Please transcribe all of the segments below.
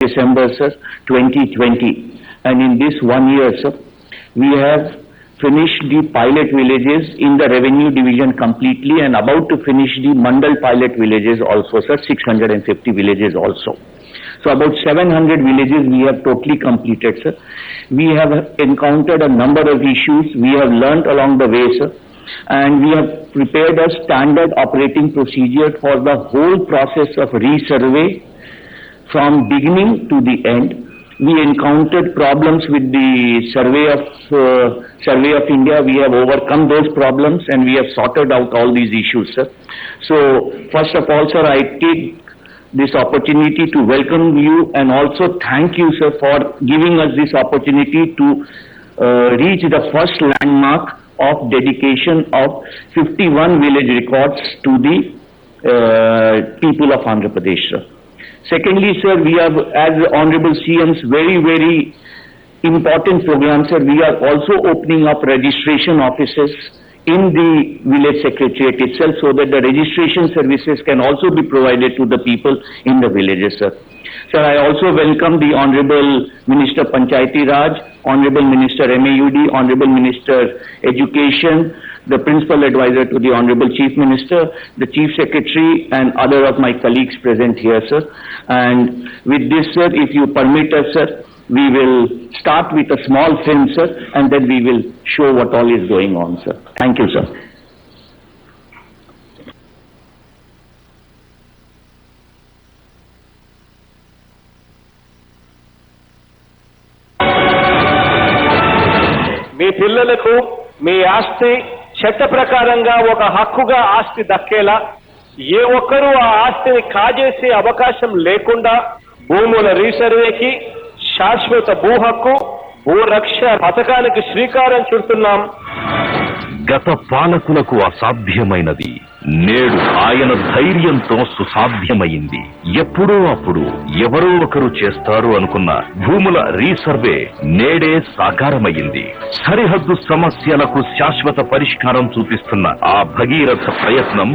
December, sir, 2020. And in this 1 year, sir, we have finished the pilot villages in the revenue division completely and about to finish the Mandal pilot villages also, sir, 650 villages also. So about 700 villages we have totally completed, sir. We have encountered a number of issues. We have learnt along the way, sir. And we have prepared a standard operating procedure for the whole process of resurvey from beginning to the end. We encountered problems with the Survey of India. We have overcome those problems and we have sorted out all these issues, sir. So first of all, sir, I take this opportunity to welcome you and also thank you, sir, for giving us this opportunity to reach the first landmark of dedication of 51 village records to the people of Andhra Pradesh, sir. Secondly, sir, we have, as Honorable CM's very important program, sir, we are also opening up registration offices in the village secretariat itself so that the registration services can also be provided to the people in the villages, sir. Sir, I also welcome the Honorable Minister Panchayati Raj, Honorable Minister MAUD, Honorable Minister Education, the Principal Advisor to the Honorable Chief Minister, the Chief Secretary and other of my colleagues present here, sir. And with this, sir, if you permit us, sir, we will start with a small film, sir, and then we will show what all is going on, sir. Thank you, sir. మీ పిల్లలకు మీ ఆస్తి చట్ట ప్రకారంగా ఒక హక్కుగా ఆస్తి దక్కేలా ఏ ఒక్కరూ ఆ ఆస్తిని కాజేసే అవకాశం లేకుండా భూముల రీసర్వేకి శాశ్వత భూ హక్కు భూరక్ష పథకానికి శ్రీకారం చుడుతున్నాం. గత పాలకులకు అసాధ్యమైనది నేడు ఆయన ధైర్యంతో సుసాధ్యమైంది. ఎప్పుడో అప్పుడు ఎవరో ఒకరు చేస్తారు అనుకున్న భూముల రీసర్వే నేడే సాకారమైంది. సరిహద్దు సమస్యలకు శాశ్వత పరిష్కారం చూపిస్తున్న ఆ భగీరథ ప్రయత్నం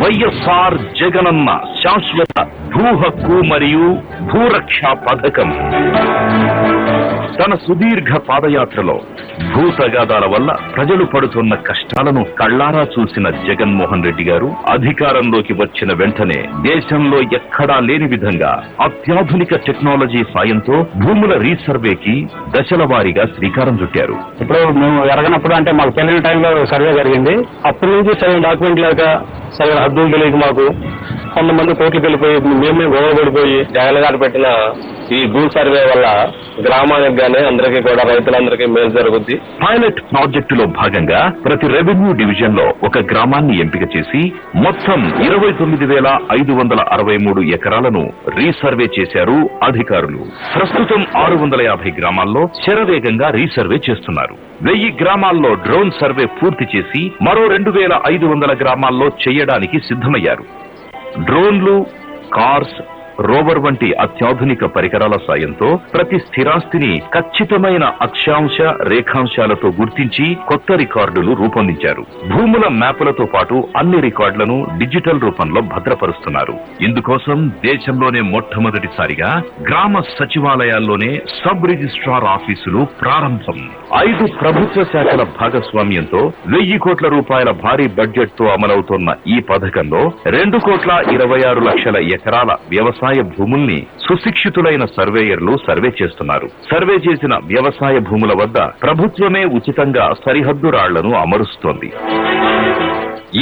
వైఎస్ఆర్ జగనన్న శాశ్వత భూ హక్కు మరియు భూరక్ష పథకం. తన సుదీర్ఘ పాదయాత్రలో భూ తగాదాల వల్ల ప్రజలు పడుతున్న కష్టాలను కళ్లారా చూసిన జగన్మోహన్ రెడ్డి గారు అధికారంలోకి వచ్చిన వెంటనే దేశంలో ఎక్కడా లేని విధంగా అత్యాధునిక టెక్నాలజీ సాయంతో భూముల రీసర్వేకి దశల వారీగా శ్రీకారం చుట్టారు. ఇప్పుడు మేము ఎరగనప్పుడు అంటే మాకు పెళ్లిన టైంలో సర్వే జరిగింది. అప్పటి నుంచి సరైన డాక్యుమెంట్ లేక సరైన హద్దులు తెలియక మాకు కొంతమంది కోర్టులకు వెళ్ళిపోయి మేమే గొడవ పడిపోయి జగన్ గారు పెట్టిన ఈ భూ సర్వే వల్ల గ్రామానికి గానీ అందరికీ కూడా రైతులందరికీ మేలు జరుగుద్ది. పైలట్ ప్రాజెక్టులో భాగంగా ప్రతి రెవెన్యూ డివిజన్ లో ఒక గ్రామాన్ని ఎంపిక చేసి మొత్తం 29,563 ఎకరాలను రీసర్వే చేశారు అధికారులు. ప్రస్తుతం 650 గ్రామాల్లో శరవేగంగా రీసర్వే చేస్తున్నారు. 1000 గ్రామాల్లో డ్రోన్ సర్వే పూర్తి చేసి మరో 2,500 గ్రామాల్లో చేయడానికి సిద్ధమయ్యారు. డ్రోన్లు, కార్స్, రోవర్ వంటి అత్యాధునిక పరికరాల సాయంతో ప్రతి స్థిరాస్తిని ఖచ్చితమైన అక్షాంశ రేఖాంశాలతో గుర్తించి కొత్త రికార్డులు రూపొందించారు. భూముల మ్యాపులతో పాటు అన్ని రికార్డులను డిజిటల్ రూపంలో భద్రపరుస్తున్నారు. ఇందుకోసం దేశంలోనే మొట్టమొదటిసారిగా గ్రామ సచివాలయాల్లోనే సబ్ రిజిస్ట్రార్ ఆఫీసులు ప్రారంభం. 5 ప్రభుత్వ శాఖల భాగస్వామ్యంతో 1,000 కోట్ల రూపాయల భారీ బడ్జెట్ తో అమలవుతోన్న ఈ పథకంలో 2,26,00,000 ఎకరాల వ్యవసాయ భూముల్ని సుశిక్షితులైన సర్వేయర్లు సర్వే చేస్తున్నారు. సర్వే చేసిన వ్యవసాయ భూముల వద్ద ప్రభుత్వమే ఉచితంగా సరిహద్దు రాళ్లను అమరుస్తోంది.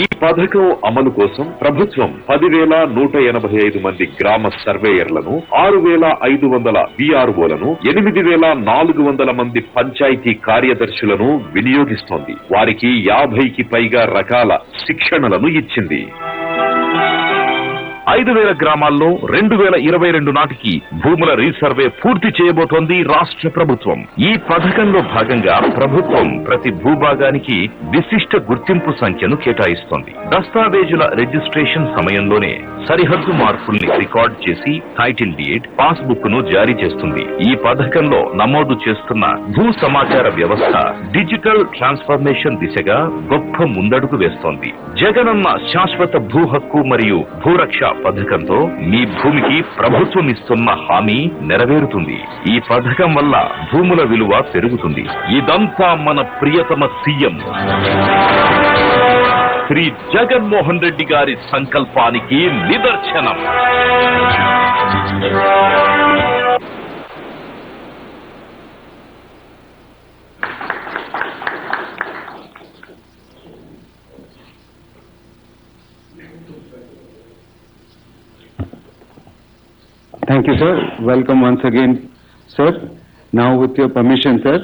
ఈ పథకం అమలు కోసం ప్రభుత్వం 10,185 మంది గ్రామ సర్వేయర్లను, 6,500 VROలను, 8,400 మంది పంచాయతీ కార్యదర్శులను వినియోగిస్తోంది. వారికి 50కి పైగా రకాల శిక్షణలను ఇచ్చింది. 5,000 గ్రామాల్లో 2022 నాటికి భూముల రీసర్వే పూర్తి చేయబోతోంది రాష్ట్ర ప్రభుత్వం. ఈ పథకంలో భాగంగా ప్రభుత్వం ప్రతి భూభాగానికి విశిష్ట గుర్తింపు సంఖ్యను కేటాయిస్తోంది. దస్తావేజుల రిజిస్ట్రేషన్ సమయంలోనే సరిహద్దు మార్పుల్ని రికార్డ్ చేసి టైటిల్ డీడ్, పాస్బుక్ ను జారీ చేస్తుంది. ఈ పథకంలో నమోదు చేస్తున్న భూ సమాచార వ్యవస్థ డిజిటల్ ట్రాన్స్ఫర్మేషన్ దిశగా గొప్ప ముందడుగు వేస్తోంది. జగనన్న శాశ్వత భూ హక్కు మరియు భూరక్ష పథకంతో మీ భూమికి ప్రభుత్వం ఇస్తున్న హామీ నెరవేరుతుంది. ఈ పథకం వల్ల భూముల విలువ పెరుగుతుంది. ఇదంతా మన ప్రియతమ సీఎం శ్రీ జగన్మోహన్ రెడ్డి గారి సంకల్పానికి నిదర్శనం. Thank you, sir. Welcome once again, sir. Now, with your permission, sir,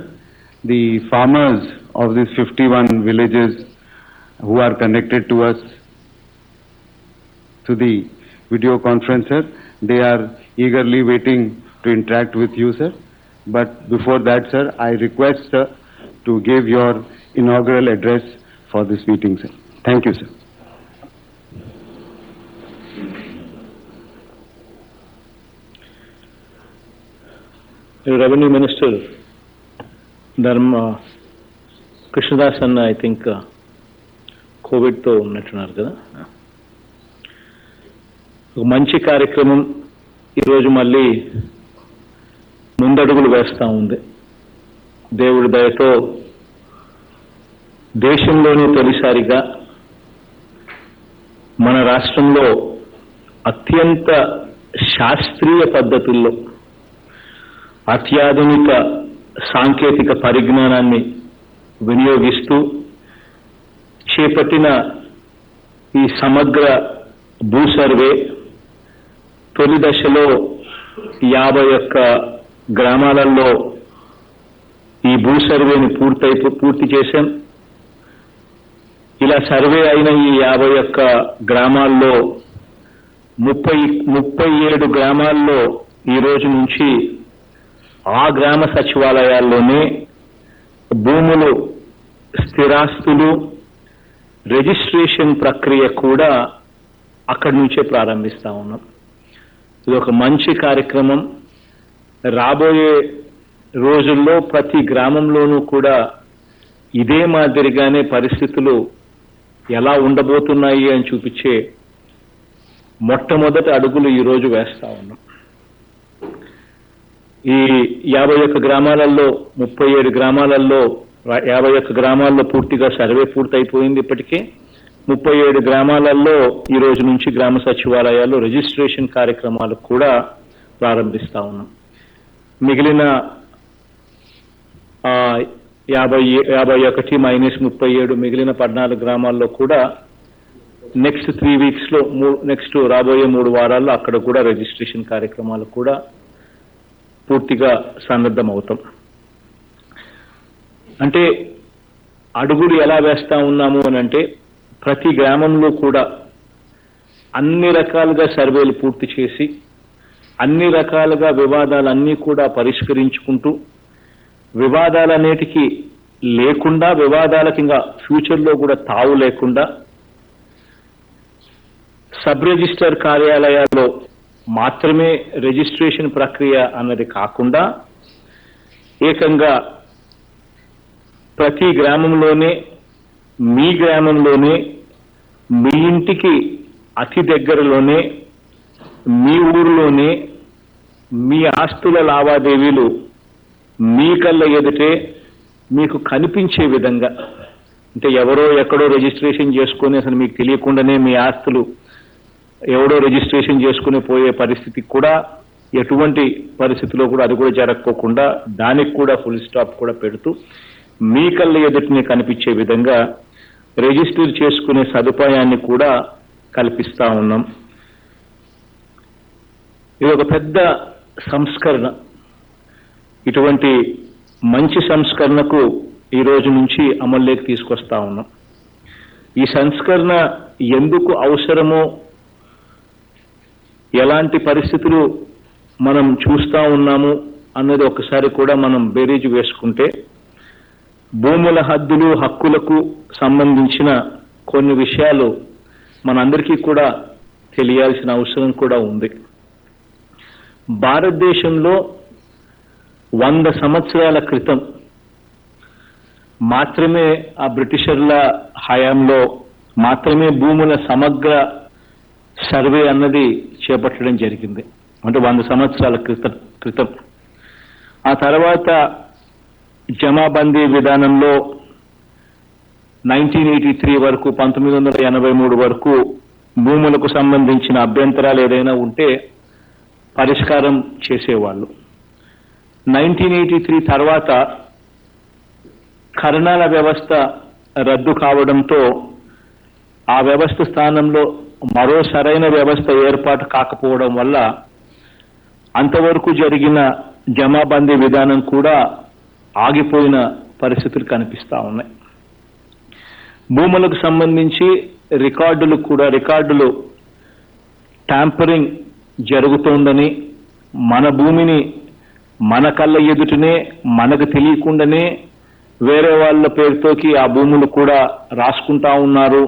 the farmers of these 51 villages who are connected to us to the video conference, sir, they are eagerly waiting to interact with you, sir. But before that, sir, I request, sir, to give your inaugural address for this meeting, sir. Thank you, sir. Revenue Minister Krishnadas Anna, I think COVID తో ఉన్నట్టున్నారు కదా. ఒక మంచి కార్యక్రమం ఈరోజు మళ్ళీ ముందడుగులు వేస్తూ ఉంది. దేవుడి దయతో దేశంలోనే తొలిసారిగా మన రాష్ట్రంలో అత్యంత శాస్త్రీయ పద్ధతుల్లో అత్యాధునిక సాంకేతిక పరిజ్ఞానాన్ని వినియోగిస్తూ చేపట్టిన ఈ సమగ్ర భూ సర్వే తొలి దశలో 51 గ్రామాలలో ఈ భూ సర్వేని పూర్తి చేశాం. ఇలా సర్వే అయిన ఈ 51 గ్రామాల్లో 37 గ్రామాల్లో ఈ రోజు నుంచి ఆ గ్రామ సచివాలయాల్లోనే భూములు, స్థిరాస్తులు రిజిస్ట్రేషన్ ప్రక్రియ కూడా అక్కడి నుంచే ప్రారంభిస్తా ఉన్నాం. ఇది ఒక మంచి కార్యక్రమం. రాబోయే రోజుల్లో ప్రతి గ్రామంలోనూ కూడా ఇదే మాదిరిగానే పరిస్థితులు ఎలా ఉండబోతున్నాయి అని చూపించే మొట్టమొదటి అడుగులు ఈరోజు వేస్తా ఉన్నాం. ఈ 51 గ్రామాలలో 37 గ్రామాలలో 51 గ్రామాల్లో పూర్తిగా సర్వే పూర్తయిపోయింది. ఇప్పటికే 37 గ్రామాలలో ఈ రోజు నుంచి గ్రామ సచివాలయాల్లో రిజిస్ట్రేషన్ కార్యక్రమాలు కూడా ప్రారంభిస్తా ఉన్నాం. మిగిలిన 51 మైనస్ 37 మిగిలిన 14 గ్రామాల్లో కూడా నెక్స్ట్ 3 వీక్స్లో నెక్స్ట్ రాబోయే 3 వారాల్లో అక్కడ కూడా రిజిస్ట్రేషన్ కార్యక్రమాలు కూడా పూర్తిగా సన్నద్ధం అవుతాం. అంటే అడుగులు ఎలా వేస్తా ఉన్నాము అని అంటే ప్రతి గ్రామంలో కూడా అన్ని రకాలుగా సర్వేలు పూర్తి చేసి అన్ని రకాలుగా వివాదాలన్నీ కూడా పరిష్కరించుకుంటూ వివాదాలన్నిటికీ లేకుండా, వివాదాలకి ఇంకా ఫ్యూచర్లో కూడా తావు లేకుండా సబ్ రిజిస్టర్ కార్యాలయాల్లో మాత్రమే రిజిస్ట్రేషన్ ప్రక్రియ అన్నది కాకుండా ఏకంగా ప్రతి గ్రామంలోనే మీ గ్రామంలోనే మీ ఇంటికి అతి దగ్గరలోనే మీ ఊరిలోనే మీ ఆస్తుల లావాదేవీలు మీ కళ్ళ ఎదుటే మీకు కనిపించే విధంగా, అంటే ఎవరో ఎక్కడో రిజిస్ట్రేషన్ చేసుకొని అసలు మీకు తెలియకుండానే మీ ఆస్తులు ఎవడో రిజిస్ట్రేషన్ చేసుకుని పోయే పరిస్థితి కూడా ఎటువంటి పరిస్థితిలో కూడా అది కూడా జరగకోకుండా దానికి కూడా ఫుల్ స్టాప్ కూడా పెడుతూ మీ కళ్ళ ఎదుటిని కనిపించే విధంగా రిజిస్టర్ చేసుకునే సదుపాయాన్ని కూడా కల్పిస్తా ఉన్నాం. ఇది ఒక పెద్ద సంస్కరణ. ఇటువంటి మంచి సంస్కరణకు ఈ రోజు నుంచి అమల్లోకి తీసుకొస్తా ఉన్నాం. ఈ సంస్కరణ ఎందుకు అవసరమో, ఎలాంటి పరిస్థితులు మనం చూస్తా ఉన్నాము అన్నది ఒకసారి కూడా మనం బేరీజు వేసుకుంటే భూముల హద్దులు, హక్కులకు సంబంధించిన కొన్ని విషయాలు మనందరికీ కూడా తెలియాల్సిన అవసరం కూడా ఉంది. భారతదేశంలో 100 సంవత్సరాల క్రితం మాత్రమే ఆ బ్రిటిషర్ల హయాంలో మాత్రమే భూముల సమగ్ర సర్వే అన్నది చేపట్టడం జరిగింది. అంటే 100 సంవత్సరాల క్రితం. ఆ తర్వాత జమాబందీ విధానంలో 1983 వరకు 1983 వరకు భూములకు సంబంధించిన అభ్యంతరాలు ఏదైనా ఉంటే పరిష్కారం చేసేవాళ్ళు. 1983 తర్వాత కరణాల వ్యవస్థ రద్దు కావడంతో ఆ వ్యవస్థ స్థానంలో మరో సరైన వ్యవస్థ ఏర్పాటు కాకపోవడం వల్ల అంతవరకు జరిగిన జమాబందీ విధానం కూడా ఆగిపోయిన పరిస్థితులు కనిపిస్తా ఉన్నాయి. భూములకు సంబంధించి రికార్డులు ట్యాంపరింగ్ జరుగుతోందని, మన భూమిని మన కళ్ళ ఎదుటనే మనకు తెలియకుండానే వేరే వాళ్ళ పేరుతోకి ఆ భూములు కూడా రాసుకుంటా ఉన్నారు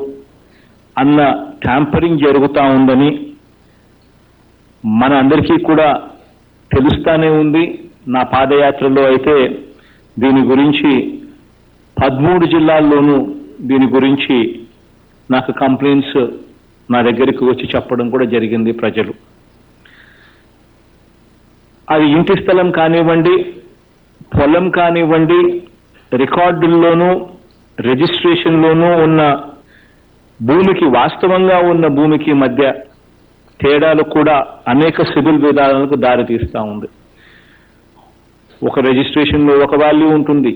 అన్న ట్యాంపరింగ్ జరుగుతూ ఉందని మన అందరికీ కూడా తెలుస్తానే ఉంది. నా పాదయాత్రలో అయితే దీని గురించి 13 జిల్లాల్లోనూ దీని గురించి నాకు కంప్లైంట్స్ నా దగ్గరికి వచ్చి చెప్పడం కూడా జరిగింది ప్రజలు. అది ఇంటి స్థలం కానివ్వండి, పొలం కానివ్వండి, రికార్డుల్లోనూ రిజిస్ట్రేషన్లోనూ ఉన్న భూమికి, వాస్తవంగా ఉన్న భూమికి మధ్య తేడాలు కూడా అనేక సివిల్ విధానాలకు దారితీస్తూ ఉంది. ఒక రిజిస్ట్రేషన్లో ఒక వాల్యూ ఉంటుంది,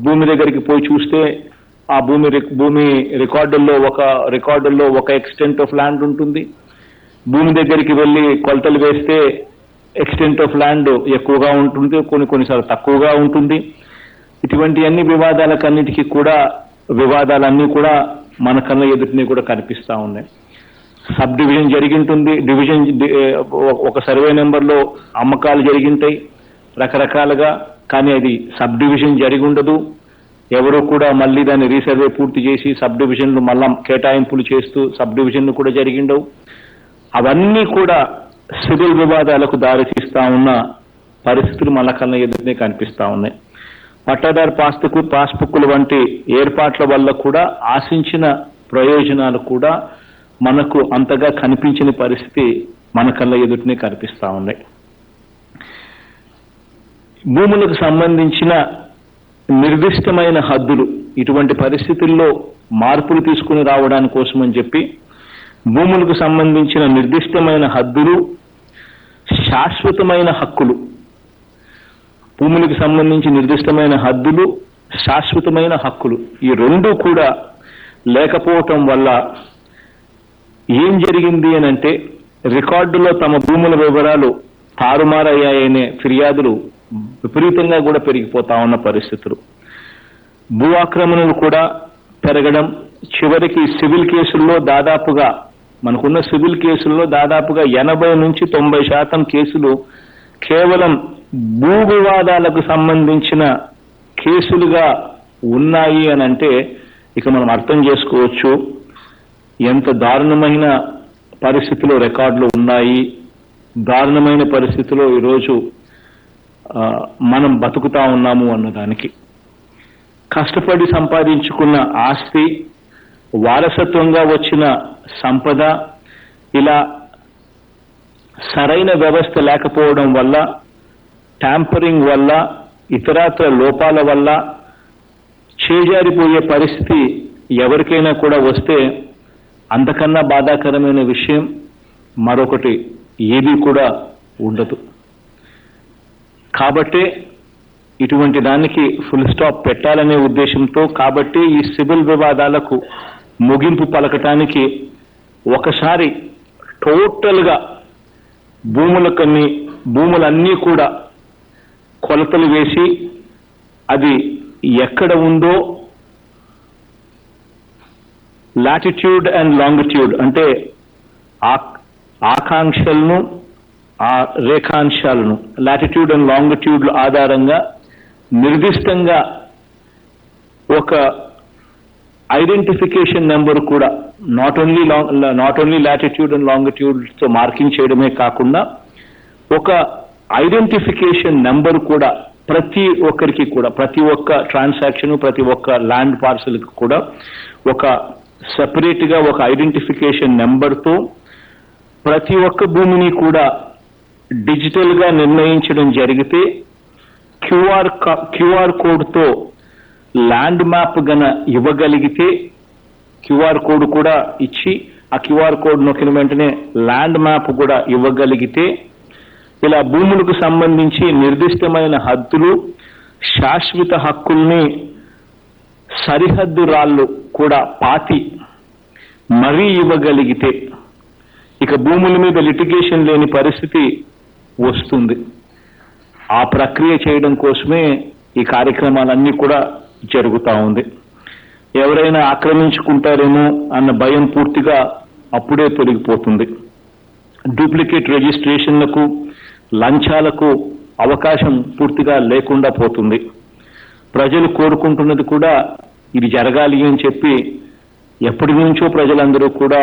భూమి దగ్గరికి పోయి చూస్తే ఆ భూమి రికార్డుల్లో ఒక ఎక్స్టెంట్ ఆఫ్ ల్యాండ్ ఉంటుంది. భూమి దగ్గరికి వెళ్ళి కొలతలు వేస్తే ఎక్స్టెంట్ ఆఫ్ ల్యాండ్ ఎక్కువగా ఉంటుంది, కొన్నిసార్లు తక్కువగా ఉంటుంది. ఇటువంటి అన్ని వివాదాలన్నీ కూడా మన కళ్ళ ఎదుటిని కూడా కనిపిస్తూ ఉన్నాయి. సబ్ డివిజన్ జరిగింటుంది, ఒక సర్వే నెంబర్లో అమ్మకాలు జరిగింటాయి రకరకాలుగా, కానీ అది సబ్ డివిజన్ జరిగి ఉండదు. ఎవరో కూడా మళ్ళీ దాన్ని రీసర్వే పూర్తి చేసి సబ్ డివిజన్లు మళ్ళా కేటాయింపులు చేస్తూ సబ్ డివిజన్లు కూడా జరిగిండవు. అవన్నీ కూడా సివిల్ వివాదాలకు దారితీస్తా ఉన్న పరిస్థితులు మన కళ్ళ ఎదురునే కనిపిస్తా ఉన్నాయి. పట్టాదారు పాస్బుక్లు వంటి ఏర్పాట్ల వల్ల కూడా ఆశించిన ప్రయోజనాలు కూడా మనకు అంతగా కనిపించిన పరిస్థితి మన కళ్ళ ఎదుటినే కనిపిస్తా ఉన్నాయి. భూములకు సంబంధించిన నిర్దిష్టమైన హద్దులు, ఇటువంటి పరిస్థితుల్లో మార్పులు తీసుకుని రావడానికి కోసమని చెప్పి భూములకు సంబంధించిన నిర్దిష్టమైన హద్దులు, శాశ్వతమైన హక్కులు, భూములకు సంబంధించి నిర్దిష్టమైన హద్దులు, శాశ్వతమైన హక్కులు, ఈ రెండూ కూడా లేకపోవటం వల్ల ఏం జరిగింది అనంటే రికార్డులో తమ భూముల వివరాలు తారుమారయ్యాయనే ఫిర్యాదులు విపరీతంగా కూడా పెరిగిపోతా ఉన్న పరిస్థితులు. భూ ఆక్రమణలు కూడా పెరగడం, చివరికి సివిల్ కేసుల్లో దాదాపుగా మనకున్న సివిల్ కేసుల్లో దాదాపుగా 80 నుంచి 90% కేసులు కేవలం భూ వివాదాలకు సంబంధించిన కేసులుగా ఉన్నాయి అనంటే ఇక మనం అర్థం చేసుకోవచ్చు ఎంత దారుణమైన పరిస్థితిలో రికార్డులు ఉన్నాయి, దారుణమైన పరిస్థితిలో ఈరోజు మనం బతుకుతా ఉన్నాము అన్నదానికి. కష్టపడి సంపాదించుకున్న ఆస్తి, వారసత్వంగా వచ్చిన సంపద, ఇలా సరైన వ్యవస్థ లేకపోవడం వల్ల, ట్యాంపరింగ్ వల్ల, ఇతరత్ర లోపాల వల్ల చేజారిపోయే పరిస్థితి ఎవరికైనా కూడా వస్తే అంతకన్నా బాధాకరమైన విషయం మరొకటి ఏది కూడా ఉండదు. కాబట్టే ఇటువంటి దానికి ఫుల్ స్టాప్ పెట్టాలనే ఉద్దేశంతో, కాబట్టి ఈ సివిల్ వివాదాలకు ముగింపు పలకటానికి ఒకసారి టోటల్గా భూములన్నీ కూడా కొలతలు వేసి అది ఎక్కడ ఉందో లాటిట్యూడ్ అండ్ లాంగిట్యూడ్ అంటే ఆకాంక్షలను, ఆ రేఖాంశాలను, లాటిట్యూడ్ అండ్ లాంగిట్యూడ్ల ఆధారంగా నిర్దిష్టంగా ఒక ఐడెంటిఫికేషన్ నెంబర్ కూడా not only latitude and longitude తో మార్కింగ్ చేయడమే కాకుండా ఒక ఐడెంటిఫికేషన్ నెంబర్ కూడా ప్రతి ఒక్కరికి కూడా, ప్రతి ఒక్క ట్రాన్సాక్షన్, ప్రతి ఒక్క ల్యాండ్ పార్సల్ కి కూడా ఒక సెపరేట్ గా ఒక ఐడెంటిఫికేషన్ నెంబర్తో ప్రతి ఒక్క భూమిని కూడా డిజిటల్ గా నిర్ణయించడం జరిగితే క్యూఆర్ కోడ్తో ల్యాండ్ మ్యాప్ గన ఇవ్వగలిగితే, క్యూఆర్ కోడ్ కూడా ఇచ్చి ఆ క్యూఆర్ కోడ్ నొక్కిన వెంటనే ల్యాండ్ మ్యాప్ కూడా ఇవ్వగలిగితే ఇలా భూములకు సంబంధించి నిర్దిష్టమైన హద్దులు, శాశ్వత హక్కుల్ని, సరిహద్దు రాళ్ళు కూడా పాతి మరీ ఇవ్వగలిగితే ఇక భూముల మీద లిటిగేషన్ లేని పరిస్థితి వస్తుంది. ఆ ప్రక్రియ చేయడం కోసమే ఈ కార్యక్రమాలన్నీ కూడా జరుగుతూ ఉంది. ఎవరైనా ఆక్రమించుకుంటారేమో అన్న భయం పూర్తిగా అప్పుడే తొలగిపోతుంది. డూప్లికేట్ రిజిస్ట్రేషన్లకు, లంచాలకు అవకాశం పూర్తిగా లేకుండా పోతుంది. ప్రజలు కోరుకుంటున్నది కూడా ఇది జరగాలి అని చెప్పి ఎప్పటి నుంచో ప్రజలందరూ కూడా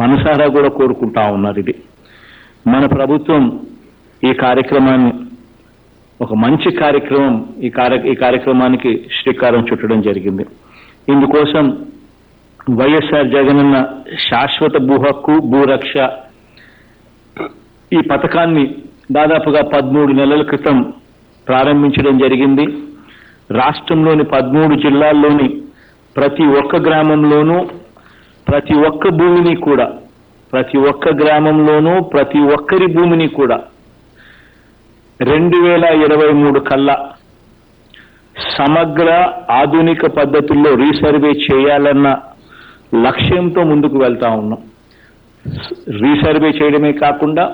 మనసారా కూడా కోరుకుంటా ఉన్నారు. ఇది మన ప్రభుత్వం ఈ కార్యక్రమాన్ని ఒక మంచి కార్యక్రమం, ఈ కార్యక్రమానికి శ్రీకారం చుట్టడం జరిగింది. ఇందుకోసం వైఎస్ఆర్ జగనన్న శాశ్వత భూ హక్కు, భూరక్ష ఈ పథకాన్ని దాదాపుగా 13 నెలల క్రితం ప్రారంభించడం జరిగింది. రాష్ట్రంలోని 13 జిల్లాల్లోని ప్రతి ఒక్క గ్రామంలోనూ, ప్రతి ఒక్క భూమిని కూడా, ప్రతి ఒక్క గ్రామంలోనూ ప్రతి ఒక్కరి భూమిని కూడా 2023 కల్లా సమగ్ర ఆధునిక పద్ధతుల్లో రీసర్వే చేయాలన్న లక్ష్యంతో ముందుకు వెళ్తా ఉన్నాం. రీసర్వే చేయడమే కాకుండా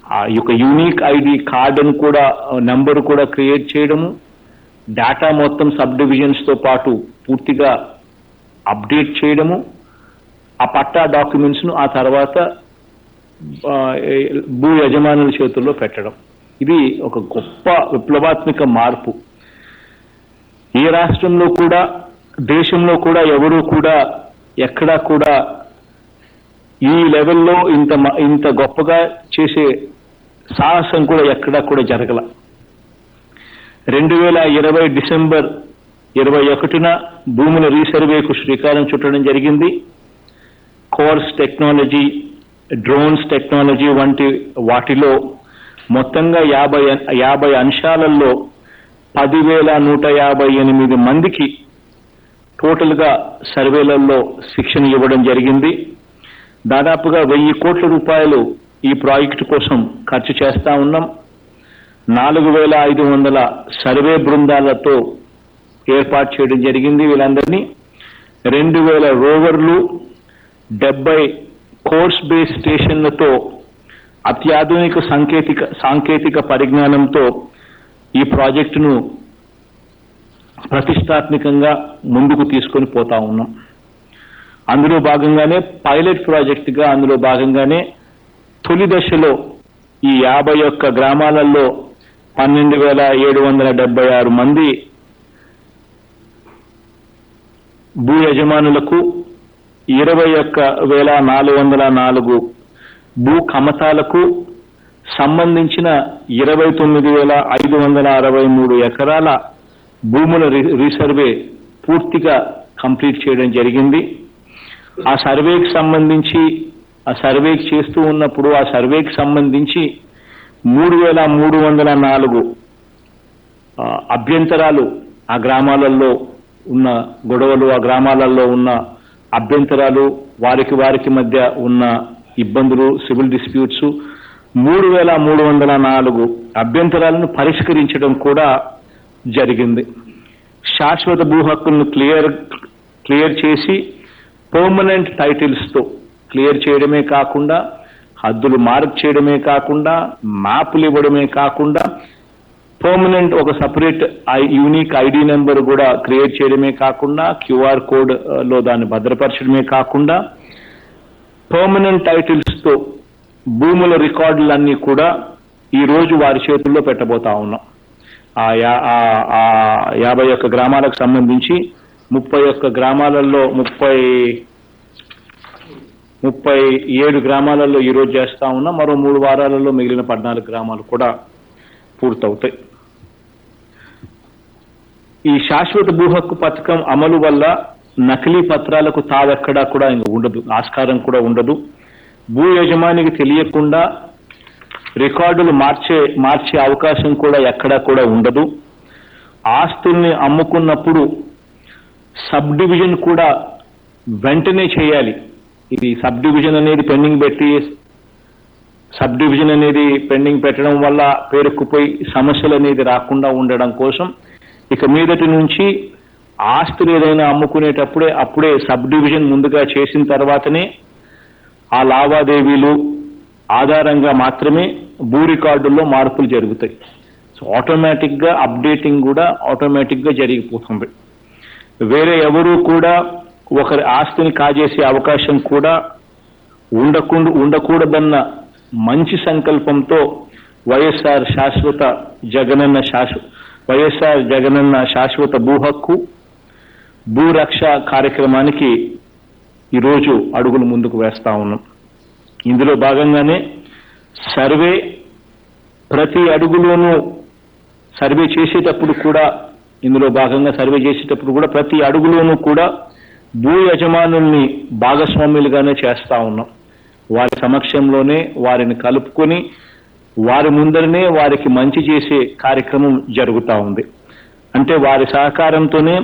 ఆ యొక్క యూనిక్ ఐడి కార్డును కూడా, నెంబర్ కూడా క్రియేట్ చేయడము, డేటా మొత్తం సబ్ డివిజన్స్ తో పాటు పూర్తిగా అప్డేట్ చేయడము, ఆ పట్టా డాక్యుమెంట్స్ ను ఆ తర్వాత భూ యజమానుల చేతుల్లో పెట్టడం. ఇది ఒక గొప్ప విప్లవాత్మక మార్పు. ఏ రాష్ట్రంలో కూడా, దేశంలో కూడా ఎవరూ కూడా ఎక్కడా కూడా ఈ లెవెల్లో ఇంత గొప్పగా చేసే సాహసం కూడా ఎక్కడా కూడా జరగల. 2020 డిసెంబర్ 21న భూముల రీసర్వేకు శ్రీకారం చుట్టడం జరిగింది. కోర్స్ టెక్నాలజీ, డ్రోన్స్ టెక్నాలజీ వంటి వాటిలో మొత్తంగా 50 అంశాలలో 10,158 మందికి టోటల్ గా సర్వేలలో శిక్షణ ఇవ్వడం జరిగింది. దాదాపుగా 1,000 కోట్ల రూపాయలు ఈ ప్రాజెక్టు కోసం ఖర్చు చేస్తా ఉన్నాం. 4,500 సర్వే బృందాలతో ఏర్పాటు చేయడం జరిగింది. వీళ్ళందరినీ 2,000 రోవర్లు, 70 కోర్స్ బేస్ స్టేషన్లతో అత్యాధునిక సాంకేతిక పరిజ్ఞానంతో ఈ ప్రాజెక్టును ప్రతిష్టాత్మకంగా ముందుకు తీసుకొని పోతా ఉన్నాం. అందులో భాగంగానే పైలట్ ప్రాజెక్టుగా, అందులో భాగంగానే తొలి దశలో ఈ 51 గ్రామాలలో 12,776 మంది భూ యజమానులకు, 21,404 భూ కమతాలకు సంబంధించిన 29,563 ఎకరాల భూముల రీసర్వే పూర్తిగా కంప్లీట్ చేయడం జరిగింది. ఆ సర్వేకి సంబంధించి, ఆ సర్వేకి చేస్తూ ఉన్నప్పుడు ఆ సర్వేకి సంబంధించి 3,304 అభ్యంతరాలు, ఆ గ్రామాలలో ఉన్న గొడవలు, ఆ గ్రామాలలో ఉన్న అభ్యంతరాలు, వారికి మధ్య ఉన్న ఇబ్బందులు, సివిల్ డిస్ప్యూట్స్ 3,304 అభ్యంతరాలను పరిష్కరించడం కూడా జరిగింది. శాశ్వత భూ హక్కులను క్లియర్ చేసి పర్మనెంట్ టైటిల్స్ తో క్లియర్ చేయడమే కాకుండా, హద్దులు మార్క్ చేయడమే కాకుండా, మ్యాప్లు ఇవ్వడమే కాకుండా, పర్మనెంట్ ఒక సపరేట్ యూనిక్ ఐడి నెంబర్ కూడా క్రియేట్ చేయడమే కాకుండా, క్యూఆర్ కోడ్ లో దాన్ని భద్రపరచడమే కాకుండా, పర్మనెంట్ టైటిల్స్ తో భూముల రికార్డులన్నీ కూడా ఈ రోజు వారి చేతుల్లో పెట్టబోతా ఉన్నాం. ఆ 51 గ్రామాలకు సంబంధించి 31 గ్రామాలలో 37 గ్రామాలలో ఈరోజు చేస్తా ఉన్నాం. మరో 3 వారాలలో మిగిలిన 14 గ్రామాలు కూడా పూర్తవుతాయి. ఈ శాశ్వత భూ హక్కు పథకం అమలు వల్ల నకిలీ పత్రాలకు తావెక్కడా కూడా ఇంకా ఉండదు, ఆస్కారం కూడా ఉండదు. భూ యజమానికి తెలియకుండా రికార్డులు మార్చే అవకాశం కూడా ఎక్కడా కూడా ఉండదు. ఆస్తుల్ని అమ్ముకున్నప్పుడు సబ్ డివిజన్ కూడా వెంటనే చేయాలి. ఇది సబ్ డివిజన్ అనేది పెండింగ్ పెట్టడం వల్ల పేరుకుపోయి సమస్యలు అనేది రాకుండా ఉండడం కోసం ఇక మీదటి నుంచి ఆస్తులు ఏదైనా అప్పుడే సబ్ డివిజన్ ముందుగా చేసిన తర్వాతనే ఆ లావాదేవీలు ఆధారంగా మాత్రమే భూ రికార్డుల్లో మార్పులు జరుగుతాయి. సో ఆటోమేటిక్గా అప్డేటింగ్ కూడా ఆటోమేటిక్గా జరిగిపోతుంది. వేరే ఎవరూ కూడా ఒకరి ఆస్తిని కాజేసే అవకాశం కూడా ఉండకూడదన్న మంచి సంకల్పంతో వైఎస్ఆర్ జగనన్న శాశ్వత భూ హక్కు భూరక్ష కార్యక్రమానికి ఈరోజు అడుగులు ముందుకు వేస్తా ఉన్నాం. ఇందులో భాగంగానే ప్రతి అడుగులోనూ సర్వే చేసేటప్పుడు కూడా ప్రతి అడుగులోనూ కూడా భూ యజమానుల్ని భాగస్వాములుగానే చేస్తా ఉన్నాం. వారి సమక్షంలోనే వారిని కలుపుకొని వారి ముందరనే వారికి మంచి చేసే కార్యక్రమం జరుగుతూ ఉంది. అంటే వారి సహకారంతోనే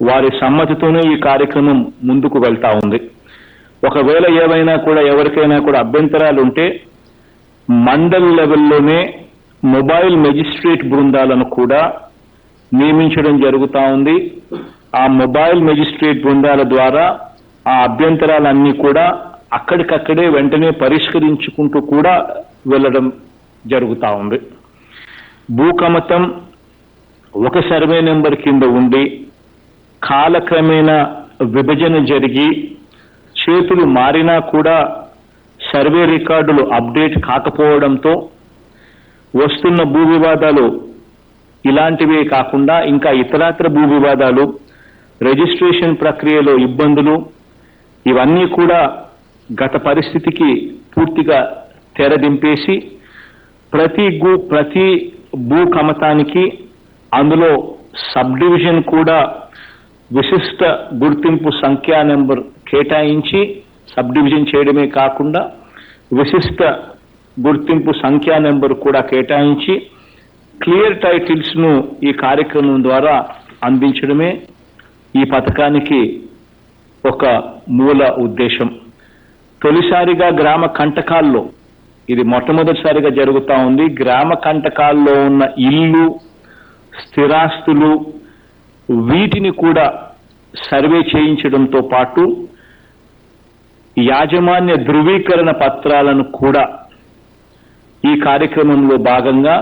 వారి సమ్మతితోనే ఈ కార్యక్రమం ముందుకు వెళ్తా ఉంది. ఒకవేళ ఎవరికైనా కూడా అభ్యంతరాలు ఉంటే మండల్ లెవెల్లోనే మొబైల్ మెజిస్ట్రేట్ బృందాలను కూడా నియమించడం జరుగుతూ ఉంది. ఆ మొబైల్ మెజిస్ట్రేట్ బృందాల ద్వారా ఆ అభ్యంతరాలన్నీ కూడా అక్కడికక్కడే వెంటనే పరిష్కరించుకుంటూ కూడా వెళ్ళడం జరుగుతూ ఉంది. భూకమతం ఒక సర్వే నెంబర్ కింద ఉండి కాలక్రమేణా విభజన జరిగి చేతులు మారినా కూడా సర్వే రికార్డులు అప్డేట్ కాకపోవడంతో వస్తున్న భూ వివాదాలు ఇలాంటివే కాకుండా ఇంకా ఇతరత్ర భూ వివాదాలు, రిజిస్ట్రేషన్ ప్రక్రియలో ఇబ్బందులు, ఇవన్నీ కూడా గత పరిస్థితికి పూర్తిగా తెరదింపేసి ప్రతి భూ కమతానికి అందులో సబ్ డివిజన్ కూడా విశిష్ట గుర్తింపు సంఖ్యా నెంబర్ కేటాయించి సబ్ డివిజన్ చేయడమే కాకుండా విశిష్ట గుర్తింపు సంఖ్యా నెంబర్ కూడా కేటాయించి క్లియర్ టైటిల్స్ ను ఈ కార్యక్రమం ద్వారా అందించడమే ఈ పథకానికి ఒక మూల ఉద్దేశం. తొలిసారిగా గ్రామ కంటకాల్లో, ఇది మొట్టమొదటిసారిగా జరుగుతూ ఉంది, గ్రామ కంటకాల్లో ఉన్న ఇల్లు, స్థిరాస్తులు వీటిని కూడా సర్వే చేయించడంతో పాటు యాజమాన్య ధృవీకరణ పత్రాలను కూడా ఈ కార్యక్రమంలో భాగంగా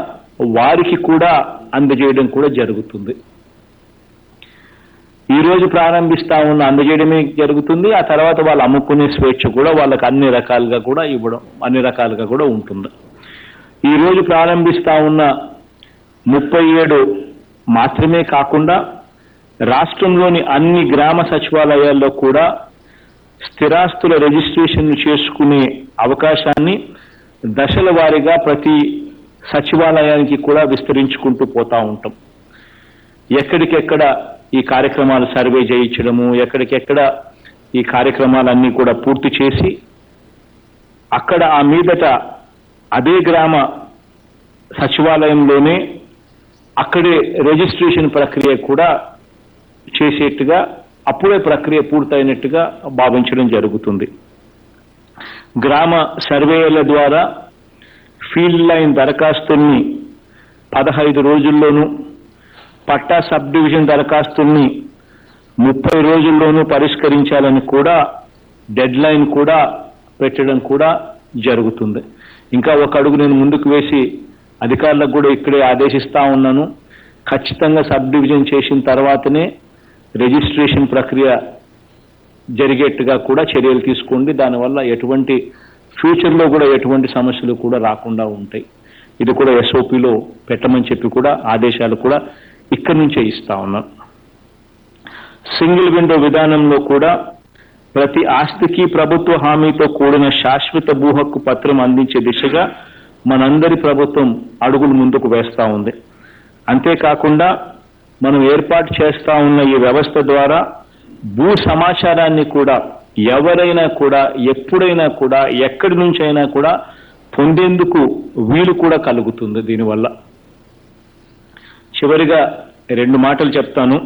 వారికి కూడా అందజేయడం కూడా జరుగుతుంది. ఈ రోజు ప్రారంభిస్తా ఉన్న అందజేయడమే జరుగుతుంది. ఆ తర్వాత వాళ్ళు అమ్ముకునే స్వేచ్ఛ కూడా వాళ్ళకి అన్ని రకాలుగా కూడా ఉంటుంది. ఈ రోజు ప్రారంభిస్తా ఉన్న 37 మాత్రమే కాకుండా రాష్ట్రంలోని అన్ని గ్రామ సచివాలయాల్లో కూడా స్థిరాస్తుల రిజిస్ట్రేషన్ చేసుకునే అవకాశాన్ని దశల వారీగా ప్రతి సచివాలయానికి కూడా విస్తరించుకుంటూ పోతా ఉంటాం. ఎక్కడికెక్కడ ఈ కార్యక్రమాలు సర్వే చేయించడము, ఎక్కడికెక్కడ ఈ కార్యక్రమాలన్నీ కూడా పూర్తి చేసి అక్కడ ఆ మీదట అదే గ్రామ సచివాలయంలోనే అక్కడే రిజిస్ట్రేషన్ ప్రక్రియ కూడా చేసేట్టుగా, అప్పుడే ప్రక్రియ పూర్తయినట్టుగా భావించడం జరుగుతుంది. గ్రామ సర్వేల ద్వారా ఫీల్డ్ లైన్ దరఖాస్తుల్ని 15 రోజుల్లోనూ, పట్టా సబ్ డివిజన్ దరఖాస్తుల్ని 30 రోజుల్లోనూ పరిష్కరించాలని కూడా డెడ్ లైన్ కూడా పెట్టడం కూడా జరుగుతుంది. ఇంకా ఒక అడుగు నేను ముందుకు వేసి అధికారులకు కూడా ఇక్కడే ఆదేశిస్తా ఉన్నాను. ఖచ్చితంగా సబ్ డివిజన్ చేసిన తర్వాతనే రిజిస్ట్రేషన్ ప్రక్రియ జరిగేట్టుగా కూడా చర్యలు తీసుకోండి. దానివల్ల ఫ్యూచర్లో కూడా ఎటువంటి సమస్యలు కూడా రాకుండా ఉంటాయి. ఇది కూడా ఎస్ఓపిలో పెట్టమని చెప్పి కూడా ఆదేశాలు కూడా ఇక్కడి నుంచే ఇస్తా ఉన్నాం. సింగిల్ విండో విధానంలో కూడా ప్రతి ఆస్తికి ప్రభుత్వ హామీతో కూడిన శాశ్వత భూ హక్కు పత్రం అందించే దిశగా మనందరి ప్రభుత్వం అడుగులు ముందుకు వేస్తా ఉంది. అంతేకాకుండా మనం ఏర్పాటు చేస్తా ఉన్న ఈ వ్యవస్థ ద్వారా భూ సమాచారాన్ని కూడా ఎవరైనా కూడా ఎప్పుడైనా కూడా ఎక్కడి నుంచి అయినా కూడా పొందేందుకు వీలు కూడా కలుగుతుంది దీనివల్ల. చివరిగా 2 మాటలు చెప్తాను.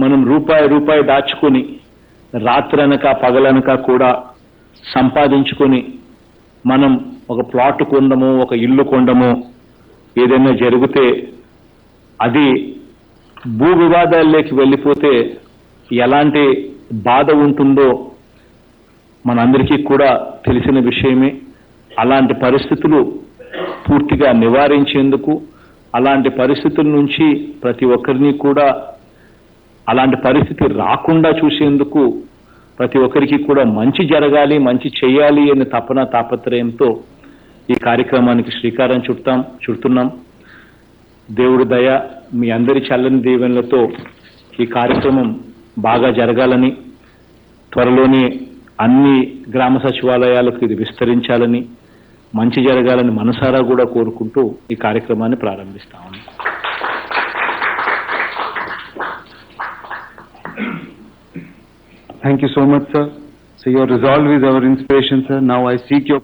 మనం రూపాయి దాచుకొని రాత్రనక పగలనక కూడా సంపాదించుకొని మనం ఒక ప్లాట్ కొండమో ఒక ఇల్లు కొండమో ఏదైనా జరిగితే అది భూ వివాదాల్లోకి వెళ్ళిపోతే ఎలాంటి బాధ ఉంటుందో మనందరికీ కూడా తెలిసిన విషయమే. అలాంటి పరిస్థితులు పూర్తిగా నివారించేందుకు, అలాంటి పరిస్థితుల నుంచి ప్రతి ఒక్కరిని కూడా అలాంటి పరిస్థితి రాకుండా చూసేందుకు ప్రతి ఒక్కరికి కూడా మంచి జరగాలి, మంచి చేయాలి అనే తాపత్రయంతో ఈ కార్యక్రమానికి శ్రీకారం చుడుతున్నాం. దేవుడి దయ, మీ అందరి చల్లని దీవెనలతో ఈ కార్యక్రమం బాగా జరగాలని, త్వరలోనే అన్ని గ్రామ సచివాలయాలకు ఇది విస్తరించాలని, మంచి జరగాలని మనసారా కూడా కోరుకుంటూ ఈ కార్యక్రమాన్ని ప్రారంభిస్తాము. Thank you so much, sir. So your resolve is our inspiration, sir. Now I seek your